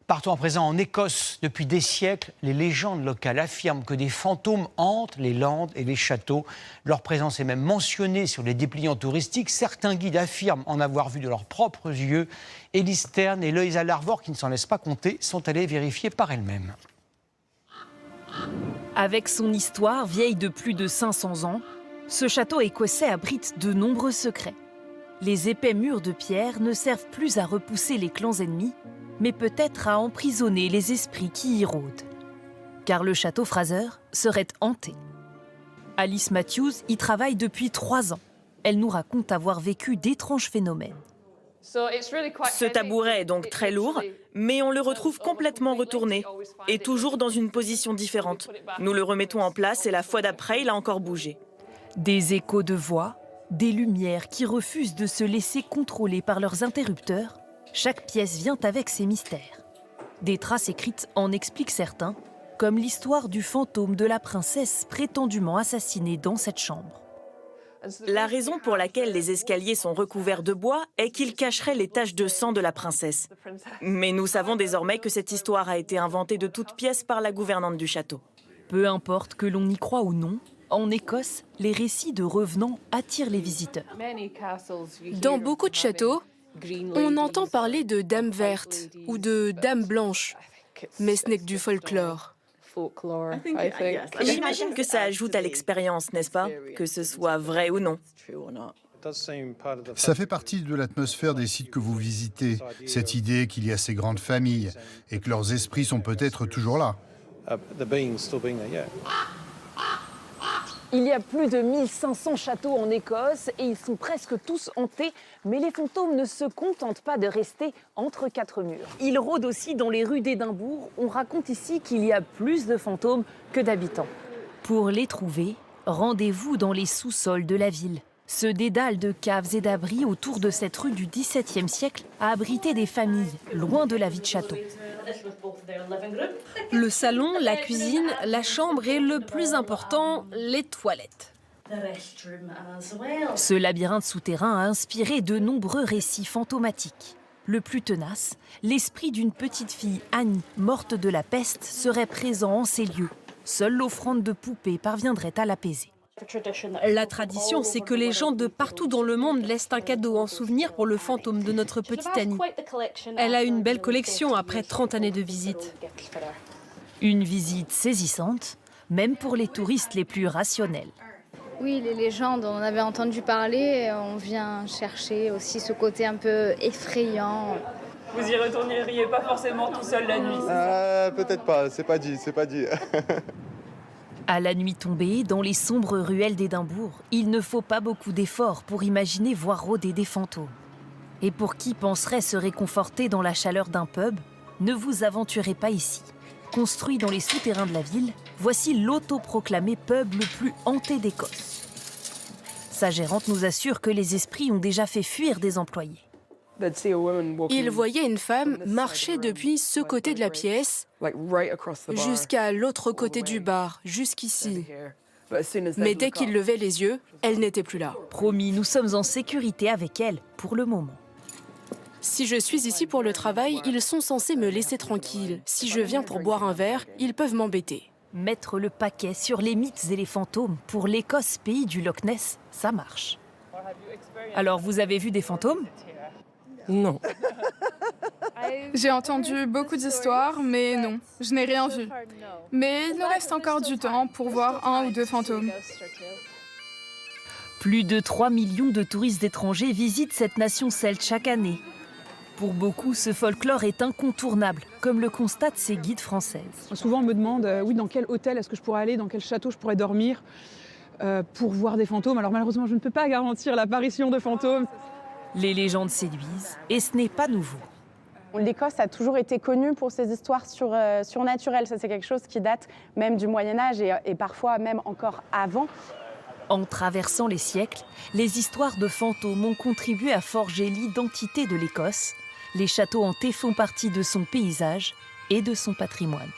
Partout en présent en Écosse, depuis des siècles, les légendes locales affirment que des fantômes hantent les landes et les châteaux. Leur présence est même mentionnée sur les dépliants touristiques. Certains guides affirment en avoir vu de leurs propres yeux. Élise Stern et Loïsa Larvor, qui ne s'en laissent pas compter, sont allées vérifier par elles-mêmes. Avec son histoire vieille de plus de 500 ans, ce château écossais abrite de nombreux secrets. Les épais murs de pierre ne servent plus à repousser les clans ennemis, mais peut-être à emprisonner les esprits qui y rôdent. Car le château Fraser serait hanté. Alice Matthews y travaille depuis 3 ans. Elle nous raconte avoir vécu d'étranges phénomènes. Ce tabouret est donc très lourd, mais on le retrouve complètement retourné et toujours dans une position différente. Nous le remettons en place et la fois d'après, il a encore bougé. Des échos de voix, des lumières qui refusent de se laisser contrôler par leurs interrupteurs. Chaque pièce vient avec ses mystères. Des traces écrites en expliquent certains, comme l'histoire du fantôme de la princesse prétendument assassinée dans cette chambre. La raison pour laquelle les escaliers sont recouverts de bois est qu'ils cacheraient les taches de sang de la princesse. Mais nous savons désormais que cette histoire a été inventée de toutes pièces par la gouvernante du château. Peu importe que l'on y croit ou non, en Écosse, les récits de revenants attirent les visiteurs. Dans beaucoup de châteaux, on entend parler de dames vertes ou de dames blanches, mais ce n'est que du folklore. J'imagine que ça ajoute à l'expérience, n'est-ce pas? Que ce soit vrai ou non. Ça fait partie de l'atmosphère des sites que vous visitez, cette idée qu'il y a ces grandes familles et que leurs esprits sont peut-être toujours là. Il y a plus de 1500 châteaux en Écosse et ils sont presque tous hantés. Mais les fantômes ne se contentent pas de rester entre 4 murs. Ils rôdent aussi dans les rues d'Édimbourg. On raconte ici qu'il y a plus de fantômes que d'habitants. Pour les trouver, rendez-vous dans les sous-sols de la ville. Ce dédale de caves et d'abris autour de cette rue du XVIIe siècle a abrité des familles, loin de la vie de château. Le salon, la cuisine, la chambre et le plus important, les toilettes. Ce labyrinthe souterrain a inspiré de nombreux récits fantomatiques. Le plus tenace, l'esprit d'une petite fille, Annie, morte de la peste, serait présent en ces lieux. Seule l'offrande de poupées parviendrait à l'apaiser. La tradition, c'est que les gens de partout dans le monde laissent un cadeau en souvenir pour le fantôme de notre petite Annie. Elle a une belle collection après 30 années de visite. Une visite saisissante, même pour les touristes les plus rationnels. Oui, les légendes, on en avait entendu parler. On vient chercher aussi ce côté un peu effrayant. Vous y retourneriez pas forcément tout seul la nuit? Peut-être pas, c'est pas dit. À la nuit tombée, dans les sombres ruelles d'Édimbourg, il ne faut pas beaucoup d'efforts pour imaginer voir rôder des fantômes. Et pour qui penserait se réconforter dans la chaleur d'un pub, ne vous aventurez pas ici. Construit dans les souterrains de la ville, voici l'autoproclamé pub le plus hanté d'Écosse. Sa gérante nous assure que les esprits ont déjà fait fuir des employés. Il voyait une femme marcher depuis ce côté de la pièce jusqu'à l'autre côté du bar, jusqu'ici. Mais dès qu'il levait les yeux, elle n'était plus là. Promis, nous sommes en sécurité avec elle, pour le moment. Si je suis ici pour le travail, ils sont censés me laisser tranquille. Si je viens pour boire un verre, ils peuvent m'embêter. Mettre le paquet sur les mythes et les fantômes pour l'Écosse, pays du Loch Ness, ça marche. Alors, vous avez vu des fantômes ? Non. J'ai entendu beaucoup d'histoires, mais non, je n'ai rien vu. Mais il nous reste encore du temps pour voir 1 ou 2 fantômes. Plus de 3 millions de touristes étrangers visitent cette nation celte chaque année. Pour beaucoup, ce folklore est incontournable, comme le constatent ces guides françaises. Souvent, on me demande dans quel hôtel est-ce que je pourrais aller, dans quel château je pourrais dormir pour voir des fantômes. Alors malheureusement, je ne peux pas garantir l'apparition de fantômes. Les légendes séduisent, et ce n'est pas nouveau. L'Écosse a toujours été connue pour ses histoires surnaturelles. Ça, c'est quelque chose qui date même du Moyen-Âge et parfois même encore avant. En traversant les siècles, les histoires de fantômes ont contribué à forger l'identité de l'Écosse. Les châteaux hantés font partie de son paysage et de son patrimoine.